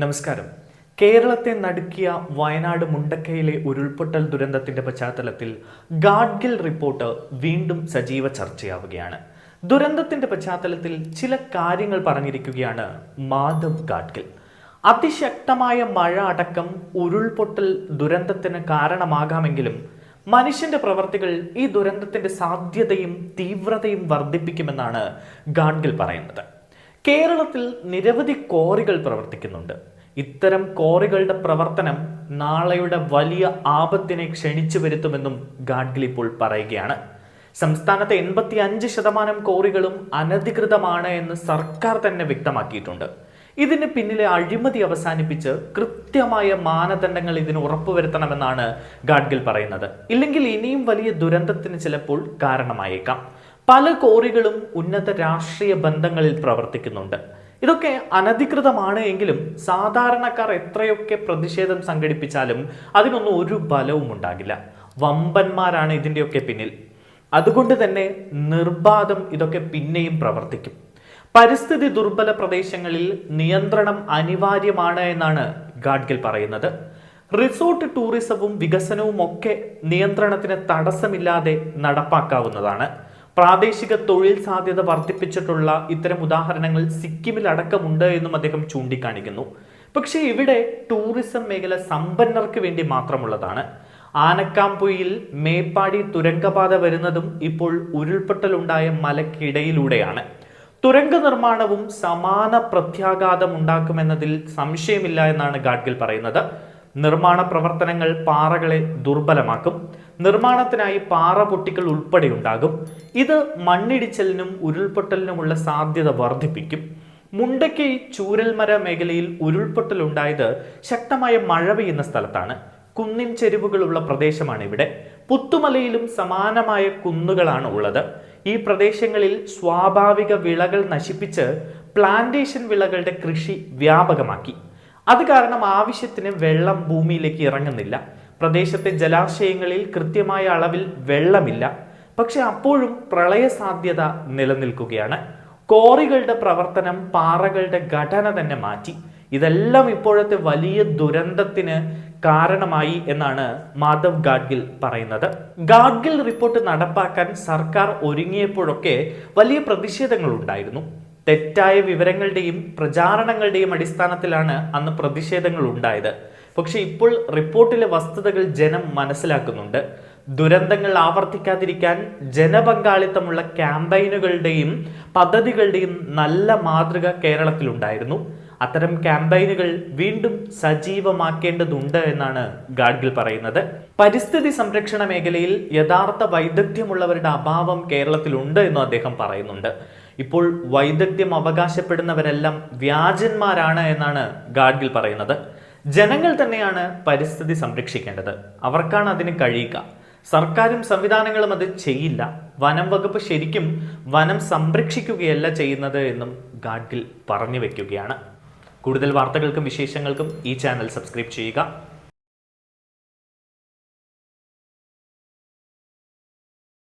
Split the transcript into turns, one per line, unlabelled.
നമസ്കാരം. കേരളത്തെ നടുക്കിയ വയനാട് മുണ്ടക്കയിലെ ഉരുൾപൊട്ടൽ ദുരന്തത്തിന്റെ പശ്ചാത്തലത്തിൽ ഗാഡ്ഗിൽ റിപ്പോർട്ട് വീണ്ടും സജീവ ചർച്ചയാവുകയാണ്. ദുരന്തത്തിന്റെ പശ്ചാത്തലത്തിൽ ചില കാര്യങ്ങൾ പറഞ്ഞിരിക്കുകയാണ് മാധവ് ഗാഡ്ഗിൽ. അതിശക്തമായ മഴ അടക്കം ഉരുൾപൊട്ടൽ ദുരന്തത്തിന് കാരണമാകാമെങ്കിലും മനുഷ്യന്റെ പ്രവർത്തികൾ ഈ ദുരന്തത്തിന്റെ സാധ്യതയും തീവ്രതയും വർദ്ധിപ്പിക്കുമെന്നാണ് ഗാഡ്ഗിൽ പറയുന്നത്. കേരളത്തിൽ നിരവധി ക്വാറികൾ പ്രവർത്തിക്കുന്നുണ്ട്. ഇത്തരം ക്വാറികളുടെ പ്രവർത്തനം നാളെയുടെ വലിയ ആപത്തിനെ ക്ഷണിച്ചു വരുത്തുമെന്നും ഗാഡ്ഗിൽ ഇപ്പോൾ പറയുകയാണ്. സംസ്ഥാനത്തെ 85% ക്വാറികളും അനധികൃതമാണ് എന്ന് സർക്കാർ തന്നെ വ്യക്തമാക്കിയിട്ടുണ്ട്. ഇതിന് പിന്നിലെ അഴിമതി അവസാനിപ്പിച്ച് കൃത്യമായ മാനദണ്ഡങ്ങൾ ഇതിന് ഉറപ്പുവരുത്തണമെന്നാണ് ഗാഡ്ഗിൽ പറയുന്നത്. ഇല്ലെങ്കിൽ ഇനിയും വലിയ ദുരന്തത്തിന് ചിലപ്പോൾ കാരണമായേക്കാം. പല ക്വാറികളും ഉന്നത രാഷ്ട്രീയ ബന്ധങ്ങളിൽ പ്രവർത്തിക്കുന്നുണ്ട്. ഇതൊക്കെ അനധികൃതമാണ് എങ്കിലും സാധാരണക്കാർ എത്രയൊക്കെ പ്രതിഷേധം സംഘടിപ്പിച്ചാലും അതിനൊന്നും ഒരു ബലവും ഉണ്ടാകില്ല. വമ്പന്മാരാണ് ഇതിൻ്റെയൊക്കെ പിന്നിൽ. അതുകൊണ്ട് തന്നെ നിർബാധം ഇതൊക്കെ പിന്നെയും പ്രവർത്തിക്കും. പരിസ്ഥിതി ദുർബല പ്രദേശങ്ങളിൽ നിയന്ത്രണം അനിവാര്യമാണ് എന്നാണ് ഗാഡ്ഗിൽ പറയുന്നത്. റിസോർട്ട് ടൂറിസവും വികസനവും ഒക്കെ നിയന്ത്രണത്തിന് തടസ്സമില്ലാതെ നടപ്പാക്കാവുന്നതാണ്. പ്രാദേശിക തൊഴിൽ സാധ്യത വർദ്ധിപ്പിച്ചിട്ടുള്ള ഇത്തരം ഉദാഹരണങ്ങൾ സിക്കിമിൽ അടക്കമുണ്ട് എന്നും അദ്ദേഹം ചൂണ്ടിക്കാണിക്കുന്നു. പക്ഷേ ഇവിടെ ടൂറിസം മേഖല സമ്പന്നർക്ക് വേണ്ടി മാത്രമുള്ളതാണ്. ആനക്കാംപൊയിൽ മേപ്പാടി തുരങ്കപാത വരുന്നതും ഇപ്പോൾ ഉരുൾപൊട്ടലുണ്ടായ മലക്കിടയിലൂടെയാണ്. തുരങ്ക നിർമ്മാണവും സമാന പ്രത്യാഘാതം ഉണ്ടാക്കുമെന്നതിൽ സംശയമില്ല എന്നാണ് ഗാഡ്ഗിൽ പറയുന്നത്. നിർമ്മാണ പ്രവർത്തനങ്ങൾ പാറകളെ ദുർബലമാക്കും. നിർമ്മാണത്തിനായി പാറ പൊട്ടിക്കൽ ഉൾപ്പെടെ ഉണ്ടാകും. ഇത് മണ്ണിടിച്ചിലിനും ഉരുൾപൊട്ടലിനുമുള്ള സാധ്യത വർദ്ധിപ്പിക്കും. മുണ്ടക്കൈ ചൂരൽമര മേഖലയിൽ ഉരുൾപൊട്ടലുണ്ടായത് ശക്തമായ മഴ പെയ്യുന്ന സ്ഥലത്താണ്. കുന്നിൻ ചെരുവുകളുള്ള പ്രദേശമാണ് ഇവിടെ. പുത്തുമലയിലും സമാനമായ കുന്നുകളാണ് ഉള്ളത്. ഈ പ്രദേശങ്ങളിൽ സ്വാഭാവിക വിളകൾ നശിപ്പിച്ച് പ്ലാന്റേഷൻ വിളകളുടെ കൃഷി വ്യാപകമാക്കി. അത് കാരണം ആവശ്യത്തിന് വെള്ളം ഭൂമിയിലേക്ക് ഇറങ്ങുന്നില്ല. പ്രദേശത്തെ ജലാശയങ്ങളിൽ കൃത്യമായ അളവിൽ വെള്ളമില്ല. പക്ഷെ അപ്പോഴും പ്രളയ സാധ്യത നിലനിൽക്കുകയാണ്. ക്വാറികളുടെ പ്രവർത്തനം പാറകളുടെ ഘടന തന്നെ മാറ്റി. ഇതെല്ലാം ഇപ്പോഴത്തെ വലിയ ദുരന്തത്തിന് കാരണമായി എന്നാണ് മാധവ് ഗാഡ്ഗിൽ പറയുന്നത്. ഗാഡ്ഗിൽ റിപ്പോർട്ട് നടപ്പാക്കാൻ സർക്കാർ ഒരുങ്ങിയപ്പോഴൊക്കെ വലിയ പ്രതിഷേധങ്ങൾ ഉണ്ടായിരുന്നു. തെറ്റായ വിവരങ്ങളുടെയും പ്രചാരണങ്ങളുടെയും അടിസ്ഥാനത്തിലാണ് അന്ന് പ്രതിഷേധങ്ങൾ ഉണ്ടായത്. പക്ഷെ ഇപ്പോൾ റിപ്പോർട്ടിലെ വസ്തുതകൾ ജനം മനസ്സിലാക്കുന്നുണ്ട്. ദുരന്തങ്ങൾ ആവർത്തിക്കാതിരിക്കാൻ ജനപങ്കാളിത്തമുള്ള ക്യാമ്പയിനുകളുടെയും പദ്ധതികളുടെയും നല്ല മാതൃക കേരളത്തിലുണ്ടായിരുന്നു. അത്തരം ക്യാമ്പയിനുകൾ വീണ്ടും സജീവമാക്കേണ്ടതുണ്ട് എന്നാണ് ഗാഡ്ഗിൽ പറയുന്നത്. പരിസ്ഥിതി സംരക്ഷണ മേഖലയിൽ യഥാർത്ഥ വൈദഗ്ധ്യമുള്ളവരുടെ അഭാവം കേരളത്തിലുണ്ട് എന്നും അദ്ദേഹം പറയുന്നുണ്ട്. ഇപ്പോൾ വൈദഗ്ധ്യം അവകാശപ്പെടുന്നവരെല്ലാം വ്യാജന്മാരാണ് എന്നാണ് ഗാഡ്ഗിൽ പറയുന്നത്. ജനങ്ങൾ തന്നെയാണ് പരിസ്ഥിതി സംരക്ഷിക്കേണ്ടത്. അവർക്കാണ് അതിന് കഴിയുക. സർക്കാരും സംവിധാനങ്ങളും അത് ചെയ്യില്ല. വനം വകുപ്പ് ശരിക്കും വനം സംരക്ഷിക്കുകയല്ല ചെയ്യുന്നത് എന്നും ഗാഡ്ഗിൽ പറഞ്ഞു വെക്കുകയാണ്. കൂടുതൽ വാർത്തകൾക്കും വിശേഷങ്ങൾക്കും ഈ ചാനൽ സബ്സ്ക്രൈബ് ചെയ്യുക.